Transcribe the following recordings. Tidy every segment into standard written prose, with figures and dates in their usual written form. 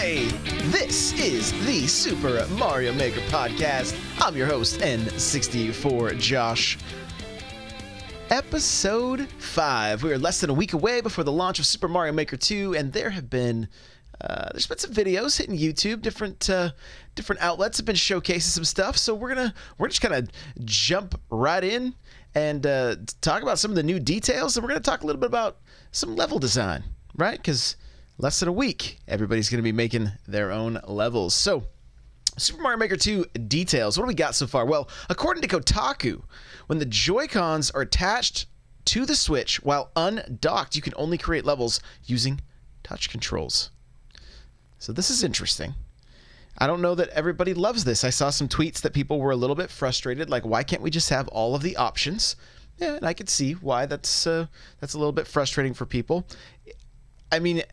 Hey, this is the Super Mario Maker Podcast. I'm your host, N64 Josh. Episode 5. We are less than a week away before the launch of Super Mario Maker 2, and there's been some videos hitting YouTube. Different outlets have been showcasing some stuff, so we're just kind of jump right in and talk about some of the new details, and we're gonna talk a little bit about some level design, right? Because less than a week, everybody's going to be making their own levels. So, Super Mario Maker 2 details. What do we got so far? Well, according to Kotaku, when the Joy-Cons are attached to the Switch while undocked, you can only create levels using touch controls. So this is interesting. I don't know that everybody loves this. I saw some tweets that people were a little bit frustrated, like, why can't we just have all of the options? Yeah, and I could see why that's a little bit frustrating for people. I mean,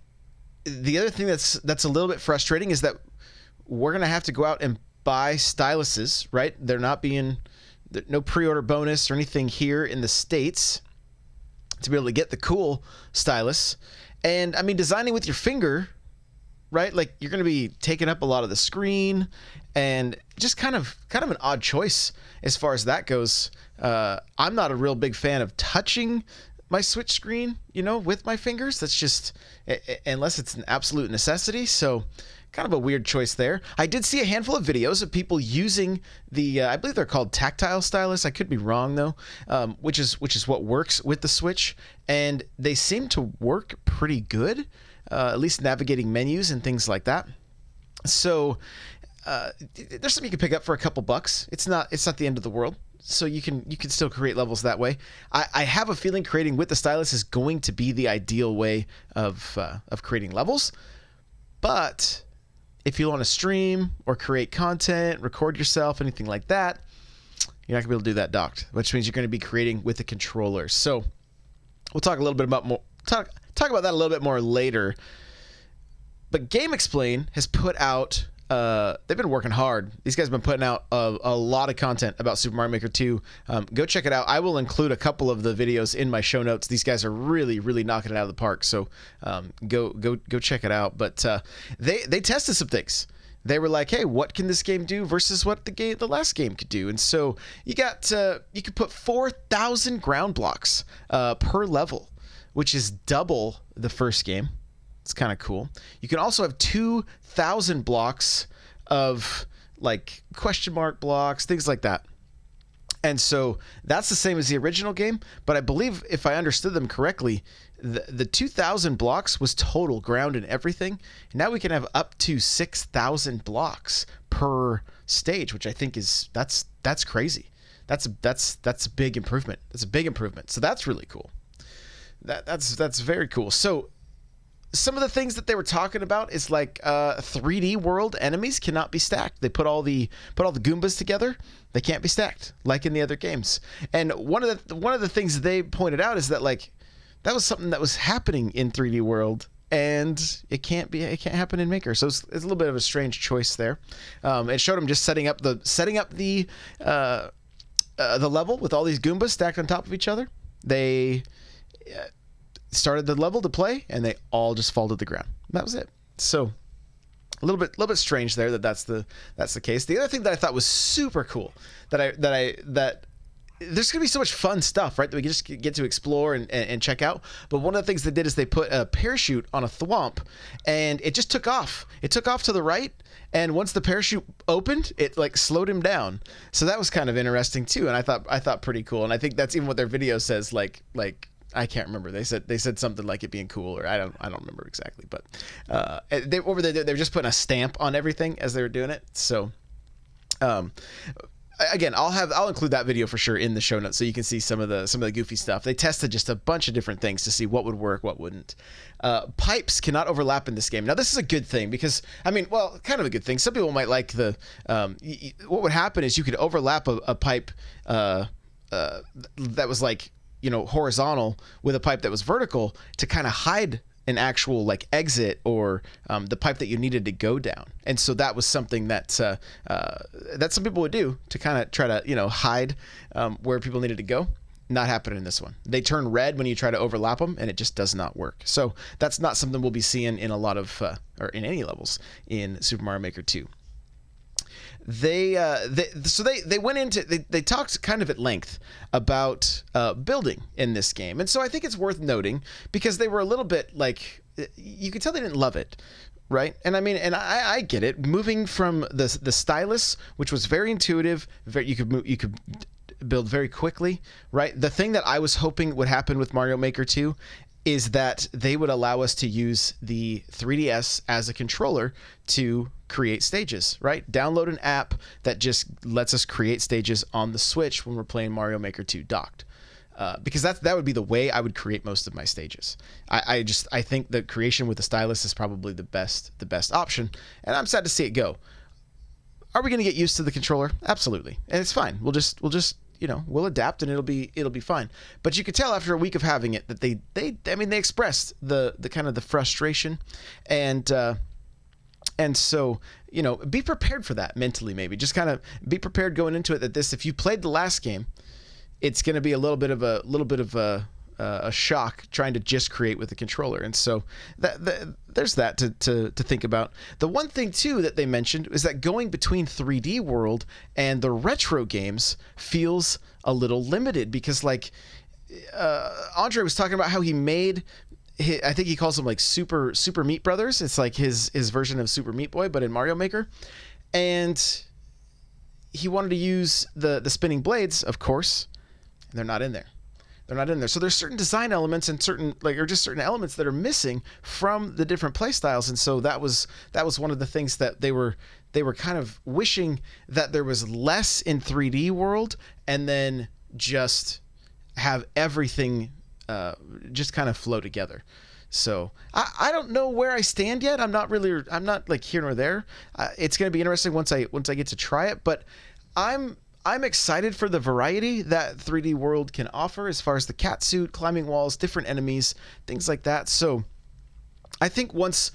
the other thing that's a little bit frustrating is that we're going to have to go out and buy styluses, right? They're not being, no pre-order bonus or anything here in the States to be able to get the cool stylus. And I mean, designing with your finger, right? Like, you're going to be taking up a lot of the screen, and just kind of an odd choice as far as that goes. I'm not a real big fan of touching my Switch screen, with my fingers. That's just, unless it's an absolute necessity. So kind of a weird choice there. I did see a handful of videos of people using the, I believe they're called tactile stylus. I could be wrong though, which is what works with the Switch. And they seem to work pretty good, at least navigating menus and things like that. So there's something you can pick up for a couple bucks. It's not the end of the world. So you can still create levels that way. I have a feeling creating with the stylus is going to be the ideal way of creating levels. But if you want to stream or create content, record yourself, anything like that, you're not gonna be able to do that docked, which means you're going to be creating with the controller. So we'll talk a little bit about talk about that a little bit more later. But GameXplain has put out. They've been working hard. These guys have been putting out a lot of content about Super Mario Maker 2. Go check it out. I will include a couple of the videos in my show notes. These guys are really, really knocking it out of the park. So go check it out. But they tested some things. They were like, hey, what can this game do versus what the last game could do? And so you could put 4,000 ground blocks per level, which is double the first game. It's kind of cool. You can also have 2,000 blocks of like question mark blocks, things like that. And so that's the same as the original game, but I believe if I understood them correctly, the 2,000 blocks was total ground and everything. And now we can have up to 6,000 blocks per stage, which I think that's crazy. That's a big improvement. That's a big improvement. So that's really cool. That's very cool. So some of the things that they were talking about is like 3D world enemies cannot be stacked. They put all the Goombas together. They can't be stacked like in the other games. And one of the things that they pointed out is that like that was something that was happening in 3D world, and it can't happen in Maker. So it's a little bit of a strange choice there. It showed them just setting up the level with all these Goombas stacked on top of each other. They started the level to play, and they all just fall to the ground. That was it. So a little bit strange there that's the case. The other thing that I thought was super cool that there's gonna be so much fun stuff, right, that we just get to explore and check out. But one of the things they did is they put a parachute on a thwomp, and it just took off. It took off to the right, and once the parachute opened, it like slowed him down. So that was kind of interesting too, and I thought pretty cool. And I think that's even what their video says. Like I can't remember. They said something like it being cool, or I don't remember exactly. But they were just putting a stamp on everything as they were doing it. So again, I'll include that video for sure in the show notes so you can see some of the goofy stuff. They tested just a bunch of different things to see what would work, what wouldn't. Pipes cannot overlap in this game. Now this is a good thing because kind of a good thing. Some people might like what would happen is you could overlap a pipe that was like, horizontal with a pipe that was vertical to kind of hide an actual like exit or the pipe that you needed to go down. And so that was something that some people would do to kind of try to hide where people needed to go. Not happening in this one. They turn red when you try to overlap them, and it just does not work. So that's not something we'll be seeing in a lot of, or in any levels in Super Mario Maker 2. They went into, they talked kind of at length about building in this game. And so I think it's worth noting, because they were a little bit like, you could tell they didn't love it. Right. And I mean, and I get it. Moving from the stylus, which was very intuitive, you could build very quickly. Right. The thing that I was hoping would happen with Mario Maker 2 is that they would allow us to use the 3DS as a controller to create stages. Right. Download an app that just lets us create stages on the Switch when we're playing Mario Maker 2 docked. Because that would be the way I would create most of my stages. I think the creation with the stylus is probably the best option, and I'm sad to see it go. Are we going to get used to the controller? Absolutely, and it's fine. We'll just we'll adapt, and it'll be fine. But you could tell after a week of having it that they expressed the kind of the frustration, and so be prepared for that mentally. Maybe just kind of be prepared going into it that if you played the last game, it's going to be a little bit of a shock trying to just create with the controller. And so there's that to think about. The one thing too that they mentioned is that going between 3D World and the retro games feels a little limited, because like Andre was talking about how he made, I think he calls them like Super Meat Brothers. It's like his version of Super Meat Boy, but in Mario Maker. And he wanted to use the spinning blades, of course. They're not in there. So there's certain design elements and certain elements that are missing from the different play styles. And so that was one of the things that they were kind of wishing that there was less in 3D World, and then just have everything just kind of flow together. So I don't know where I stand yet. I'm not like here nor there. It's going to be interesting once I get to try it, but I'm excited for the variety that 3D World can offer as far as the cat suit, climbing walls, different enemies, things like that. So I think once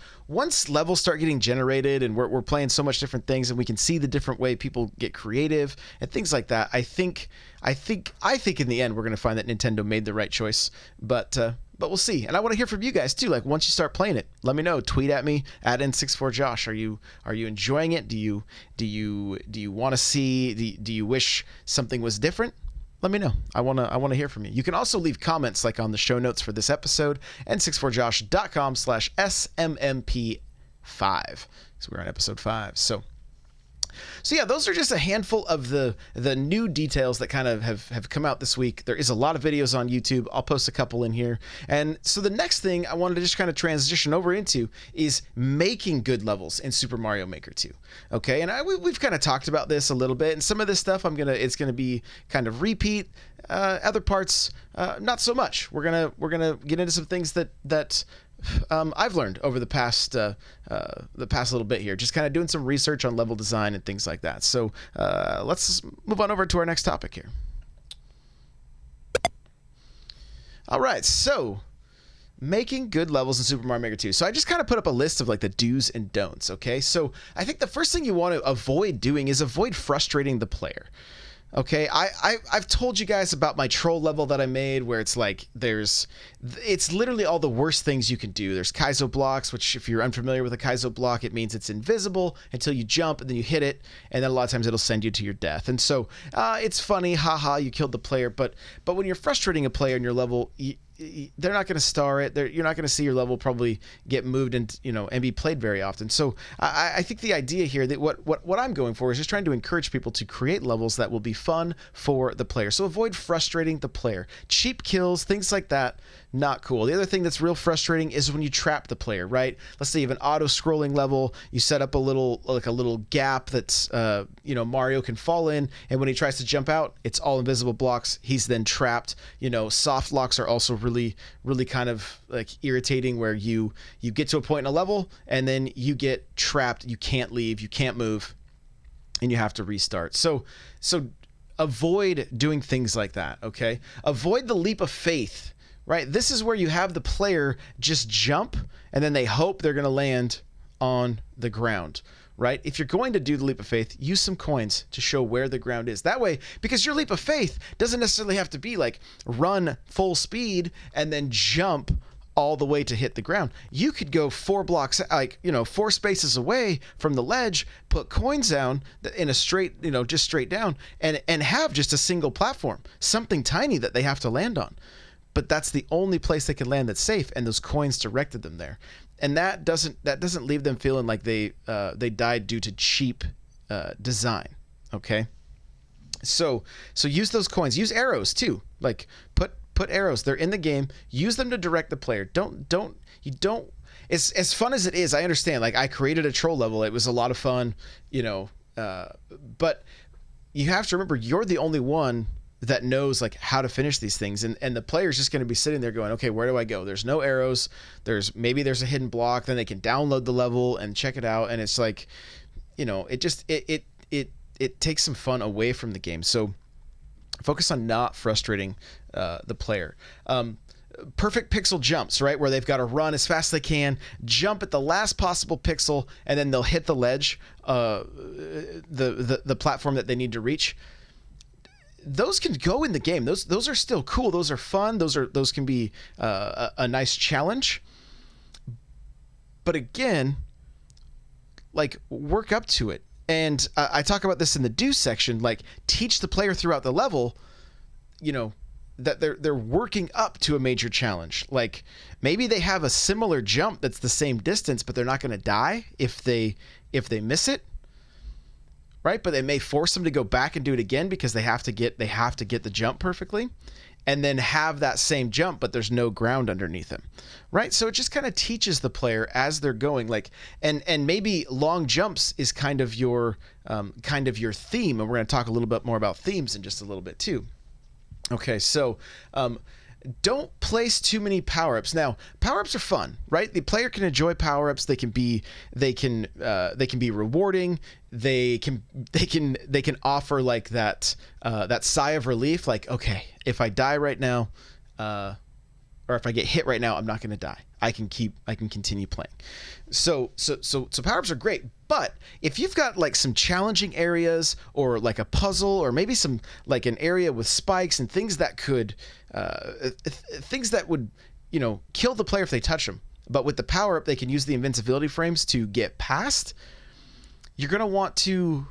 levels start getting generated and we're playing so much different things, and we can see the different way people get creative and things like that, I think in the end we're going to find that Nintendo made the right choice. But we'll see. And I want to hear from you guys too. Like, once you start playing it, let me know. Tweet at me at N64Josh. Are you enjoying it? Do you want to see? Do you wish something was different? Let me know. I want to hear from you. You can also leave comments like on the show notes for this episode, n64josh.com/SMMP5. So we're on episode 5. So yeah, those are just a handful of the new details that kind of have come out this week. There is a lot of videos on YouTube. I'll post a couple in here. And so the next thing I wanted to just kind of transition over into is making good levels in Super Mario Maker 2. Okay, and we've kind of talked about this a little bit, and some of this stuff it's gonna be kind of repeat. Other parts, not so much. We're gonna get into some things that I've learned over the past little bit here, just kind of doing some research on level design and things like that. So let's move on over to our next topic here. All right, so making good levels in Super Mario Maker 2. So I just kind of put up a list of like the do's and don'ts. Okay, so I think the first thing you want to avoid doing is avoid frustrating the player. Okay, I've told you guys about my troll level that I made, where it's like it's literally all the worst things you can do. There's Kaizo blocks, which if you're unfamiliar with a Kaizo block, it means it's invisible until you jump, and then you hit it, and then a lot of times it'll send you to your death. And so it's funny, haha, you killed the player, but when you're frustrating a player in your level, they're not going to star it. You're not going to see your level probably get moved and be played very often. So I think the idea here that what I'm going for is just trying to encourage people to create levels that will be fun for the player. So avoid frustrating the player. Cheap kills, things like that, not cool. The other thing that's real frustrating is when you trap the player, right? Let's say you have an auto-scrolling level, you set up a little gap that's Mario can fall in, and when he tries to jump out, it's all invisible blocks. He's then trapped. Soft locks are also really kind of like irritating, where you get to a point in a level and then you get trapped. You can't leave, you can't move, and you have to restart. So avoid doing things like that. Okay, avoid the leap of faith. Right, this is where you have the player just jump and then they hope they're going to land on the ground. right? If you're going to do the leap of faith, use some coins to show where the ground is. That way, because your leap of faith doesn't necessarily have to be like run full speed and then jump all the way to hit the ground. You could go 4 blocks, like, 4 spaces away from the ledge, put coins down in a straight, just straight down, and have just a single platform, something tiny that they have to land on. But that's the only place they can land that's safe, and those coins directed them there. And that doesn't leave them feeling like they died due to cheap design. Okay, so use those coins. Use arrows too. Like put arrows. They're in the game. Use them to direct the player. Don't. It's as fun as it is. I understand. Like, I created a troll level. It was a lot of fun. But you have to remember, you're the only one that knows like how to finish these things, and the player's just going to be sitting there going, okay, where do I go? There's no arrows. Maybe there's a hidden block. Then they can download the level and check it out, and it's like, it takes some fun away from the game. So focus on not frustrating the player. Perfect pixel jumps, right, where they've got to run as fast as they can, jump at the last possible pixel, and then they'll hit the ledge, the platform that they need to reach. Those can go in the game. Those are still cool. Those are fun. Those can be a nice challenge. But again, like, work up to it. And I talk about this in the do section. Like, teach the player throughout the level, that they're working up to a major challenge. Like, maybe they have a similar jump that's the same distance, but they're not going to die if they miss it. Right, but they may force them to go back and do it again because they have to get the jump perfectly, and then have that same jump, but there's no ground underneath them. Right, so it just kind of teaches the player as they're going. Like, and maybe long jumps is kind of your theme, and we're going to talk a little bit more about themes in just a little bit too. Okay, so don't place too many power-ups. Now, power-ups are fun, right? The player can enjoy power-ups. They can be rewarding. They can offer like that sigh of relief. Like, okay, if I die right now, or if I get hit right now, I'm not going to die. I can continue playing. So power-ups are great. But if you've got like some challenging areas, or like a puzzle, or maybe some like an area with spikes and things that could would kill the player if they touch them, but with the power-up they can use the invincibility frames to get past, you're going to want to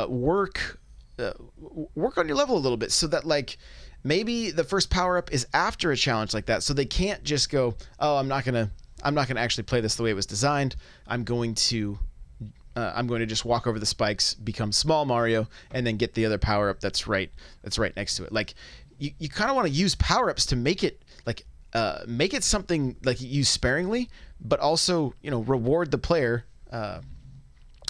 work on your level a little bit, so that like maybe the first power-up is after a challenge like that, so they can't just go, oh, I'm not gonna actually play this the way it was designed. I'm going to just walk over the spikes, become small Mario, and then get the other power-up that's right next to it. Like, you kind of want to use power-ups to make it something like you use sparingly, but also reward the player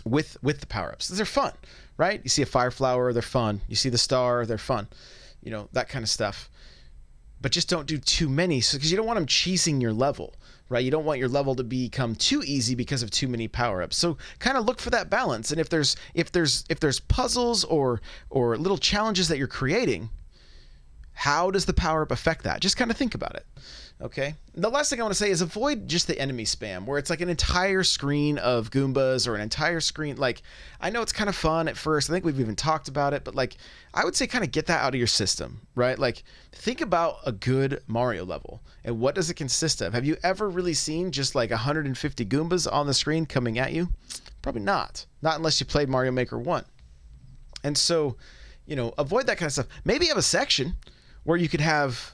with the power-ups. They're fun, right? You see a fire flower, they're fun. You see the star, they're fun. That kind of stuff. But just don't do too many, because you don't want them cheesing your level, right? You don't want your level to become too easy because of too many power-ups. So kind of look for that balance. And if there's puzzles or little challenges that you're creating, how does the power-up affect that? Just kind of think about it. Okay. The last thing I want to say is avoid just the enemy spam, where it's like an entire screen of Goombas, or an entire screen. Like, I know it's kind of fun at first. I think we've even talked about it, but like, I would say kind of get that out of your system, right? Like, think about a good Mario level and what does it consist of? Have you ever really seen just like 150 Goombas on the screen coming at you? Probably not. Not unless you played Mario Maker 1. And so, avoid that kind of stuff. Maybe have a section where you could have,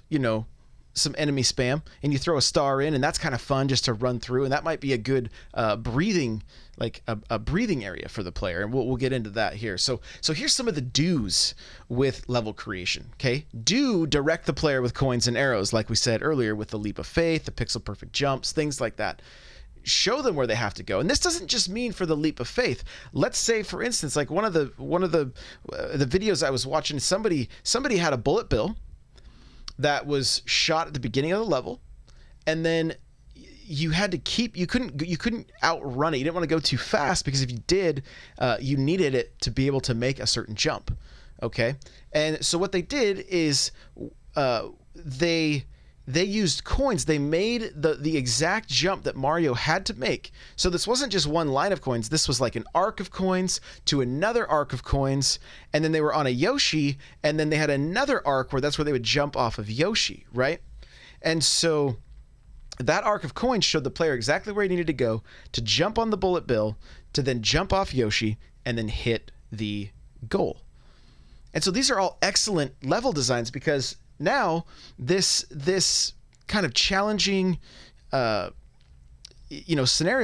some enemy spam, and you throw a star in, and that's kind of fun just to run through, and that might be a good breathing area for the player, and we'll get into that here. So here's some of the do's with level creation. Okay, direct the player with coins and arrows, like we said earlier, with the leap of faith, the pixel perfect jumps, things like that. Show them where they have to go, and this doesn't just mean for the leap of faith. Let's say, for instance, like one of the videos I was watching, somebody had a bullet bill that was shot at the beginning of the level, and then you couldn't outrun it. You didn't want to go too fast, because if you did, you needed it to be able to make a certain jump. Okay, and so what they did is they they used coins. They made the exact jump that Mario had to make. So this wasn't just one line of coins. This was like an arc of coins to another arc of coins, and then they were on a Yoshi, and then they had another arc where that's where they would jump off of Yoshi, right? And so that arc of coins showed the player exactly where he needed to go to jump on the bullet bill, to then jump off Yoshi, and then hit the goal. And so these are all excellent level designs, because now this kind of challenging scenario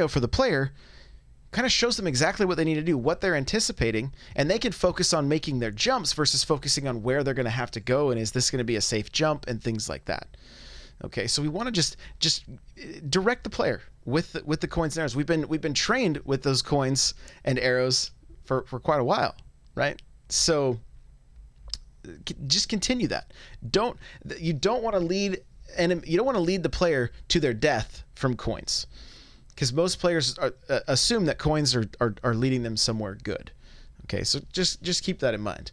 for the player kind of shows them exactly what they need to do, what they're anticipating, and they can focus on making their jumps versus focusing on where they're going to have to go and is this going to be a safe jump and things like that. Okay, so we want to just direct the player with the coins and arrows. We've been trained with those coins and arrows for quite a while, right? So just continue that. You don't want to lead the player to their death from coins, because most players assume that coins are leading them somewhere good. Okay, so just keep that in mind.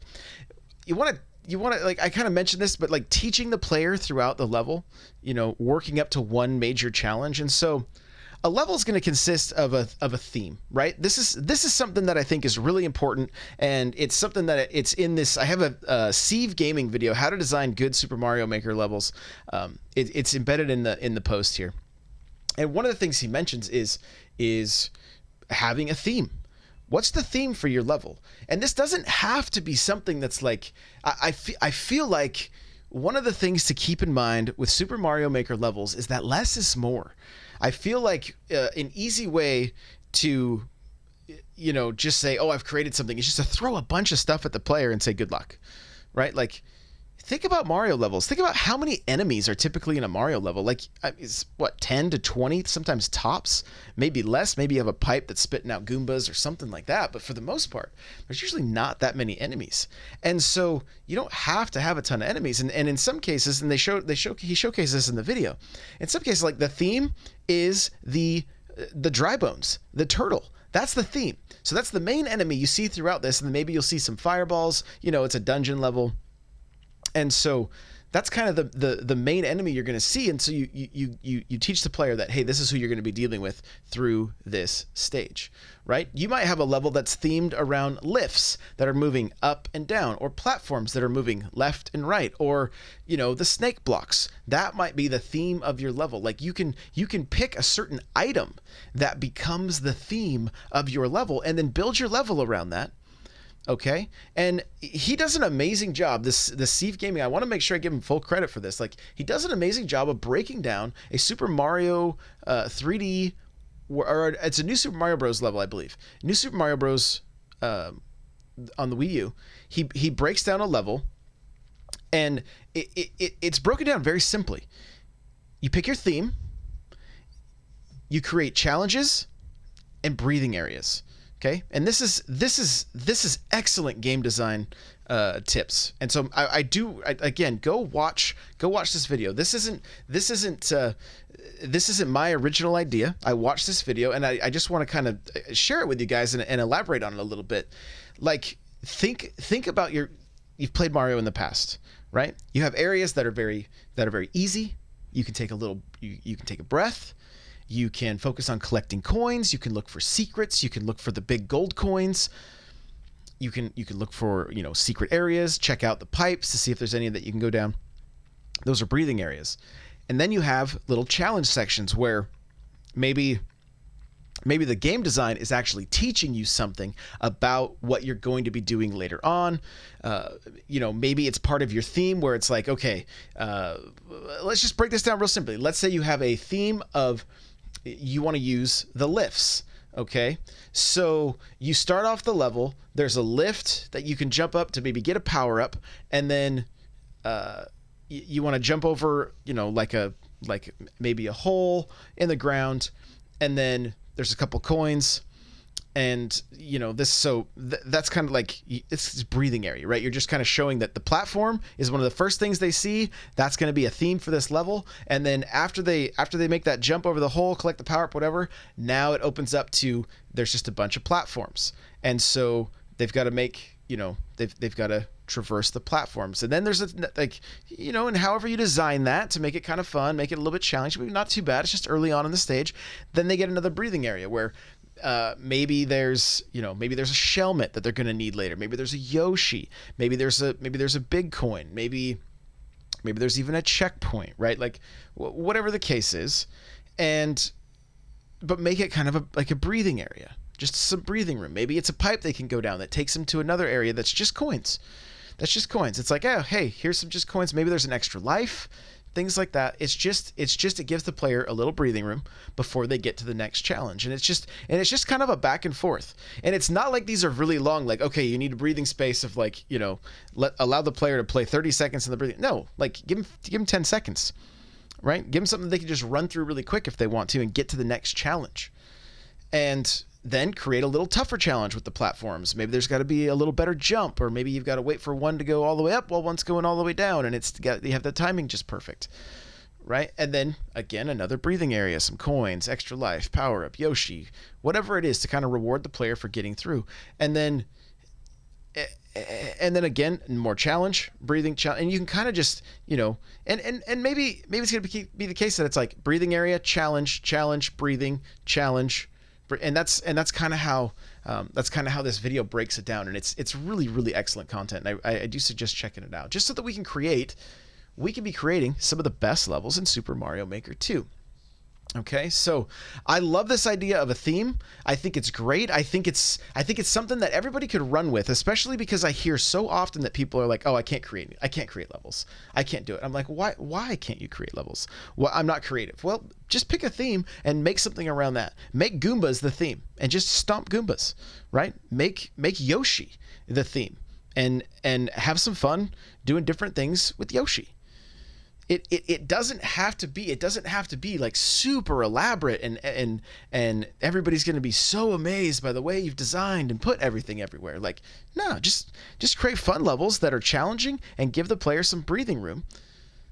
You want to, like, I kind of mentioned this, but like teaching the player throughout the level, working up to one major challenge. And so a level is going to consist of a theme, right? This is something that I think is really important, and it's something that it's in this. I have a Sieve Gaming video, how to design good Super Mario Maker levels. It's embedded in the post here, and one of the things he mentions is having a theme. What's the theme for your level? And this doesn't have to be something that's like, I feel like one of the things to keep in mind with Super Mario Maker levels is that less is more. I feel like an easy way to, just say, oh, I've created something, is just to throw a bunch of stuff at the player and say, good luck, right? Like, think about Mario levels. Think about how many enemies are typically in a Mario level. Like, it's 10 to 20, sometimes tops, maybe less. Maybe you have a pipe that's spitting out Goombas or something like that. But for the most part, there's usually not that many enemies. And so you don't have to have a ton of enemies. And in some cases, and he showcases this in the video, in some cases, like the theme is the dry bones, the turtle. That's the theme. So that's the main enemy you see throughout this. And then maybe you'll see some fireballs. It's a dungeon level. And so that's kind of the main enemy you're going to see. And so you teach the player that, hey, this is who you're going to be dealing with through this stage, right? You might have a level that's themed around lifts that are moving up and down, or platforms that are moving left and right, or, the snake blocks. That might be the theme of your level. Like you can pick a certain item that becomes the theme of your level and then build your level around that. Okay, and he does an amazing job. This Sieve Gaming, I want to make sure I give him full credit for this. Like, he does an amazing job of breaking down a Super Mario 3D, or it's a New Super Mario Bros. Level, I believe. New Super Mario Bros. On the Wii U. He breaks down a level, and it's broken down very simply. You pick your theme, you create challenges and breathing areas. Okay, and this is excellent game design tips. And so again, go watch this video. This isn't my original idea. I watched this video, and I just want to kind of share it with you guys and elaborate on it a little bit. Like, think about you've played Mario in the past, right? You have areas that are very easy. You can take you can take a breath. You can focus on collecting coins. You can look for secrets. You can look for the big gold coins. You can look for, secret areas, check out the pipes to see if there's any that you can go down. Those are breathing areas. And then you have little challenge sections where maybe the game design is actually teaching you something about what you're going to be doing later on. Maybe it's part of your theme where it's like, okay, let's just break this down real simply. Let's say you have a theme of you want to use the lifts. Okay, so you start off the level. There's a lift that you can jump up to maybe get a power up, and then you want to jump over, like maybe a hole in the ground, and then there's a couple coins, and that's kind of like, it's this breathing area, right? You're just kind of showing that the platform is one of the first things they see. That's going to be a theme for this level. And then after they make that jump over the hole, collect the power up, whatever, now it opens up to, there's just a bunch of platforms. And so they've got to make they've got to traverse the platforms. And then there's and however you design that to make it kind of fun, make it a little bit challenging, but not too bad. It's just early on in the stage. Then they get another breathing area where maybe there's a Shelmet that they're going to need later. Maybe there's a Yoshi. Maybe there's a big coin. Maybe there's even a checkpoint, right? Like whatever the case is, but make it kind of like a breathing area, just some breathing room. Maybe it's a pipe they can go down that takes them to another area that's just coins. It's like, oh, hey, here's some just coins. Maybe there's an extra life, things like that. It gives the player a little breathing room before they get to the next challenge. And it's just kind of a back and forth. And it's not like these are really long, like, okay, you need a breathing space of like, allow the player to play 30 seconds in the breathing. No, like give them 10 seconds, right? Give them something they can just run through really quick if they want to and get to the next challenge. And then create a little tougher challenge with the platforms. Maybe there's got to be a little better jump, or maybe you've got to wait for one to go all the way up while one's going all the way down, and you have the timing just perfect, right? And then again, another breathing area, some coins, extra life, power up, Yoshi, whatever it is to kind of reward the player for getting through. And then again, more challenge, breathing challenge, and you can kind of just, and maybe it's going to be the case that it's like breathing area, challenge, breathing, challenge. And that's kind of how this video breaks it down, and it's really, really excellent content. And I do suggest checking it out, just so that we can be creating some of the best levels in Super Mario Maker 2. Okay, so I love this idea of a theme. I think it's great. I think it's something that everybody could run with, especially because I hear so often that people are like, "Oh, I can't create levels. I can't do it." I'm like, "Why can't you create levels?" Well, I'm not creative. Well, just pick a theme and make something around that. Make Goombas the theme and just stomp Goombas, right? Make Yoshi the theme and have some fun doing different things with Yoshi. It doesn't have to be like super elaborate and everybody's going to be so amazed by the way you've designed and put everything everywhere. Like, no, just create fun levels that are challenging and give the player some breathing room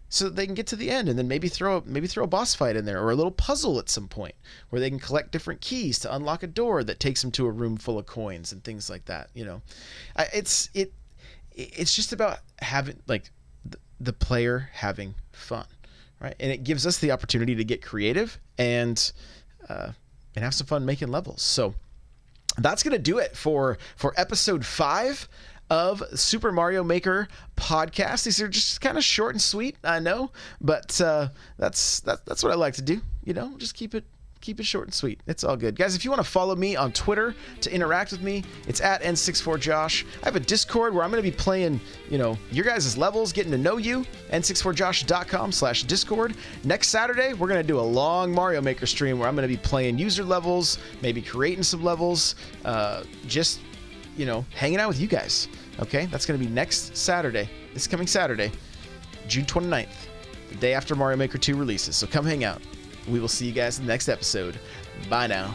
so that they can get to the end, and then maybe throw a boss fight in there, or a little puzzle at some point where they can collect different keys to unlock a door that takes them to a room full of coins and things like that. It's just about having like the player having fun, right? And it gives us the opportunity to get creative and have some fun making levels. So that's gonna do it for episode 5 of Super Mario Maker podcast. These are just kind of short and sweet, I know, but that's what I like to do. Just keep it short and sweet. It's all good. Guys, if you want to follow me on Twitter to interact with me, it's at N64Josh. I have a Discord where I'm going to be playing, your guys' levels, getting to know you, n64josh.com/Discord. Next Saturday, we're going to do a long Mario Maker stream where I'm going to be playing user levels, maybe creating some levels, just, hanging out with you guys. Okay? That's going to be next Saturday, this coming Saturday, June 29th, the day after Mario Maker 2 releases. So come hang out. We will see you guys in the next episode. Bye now.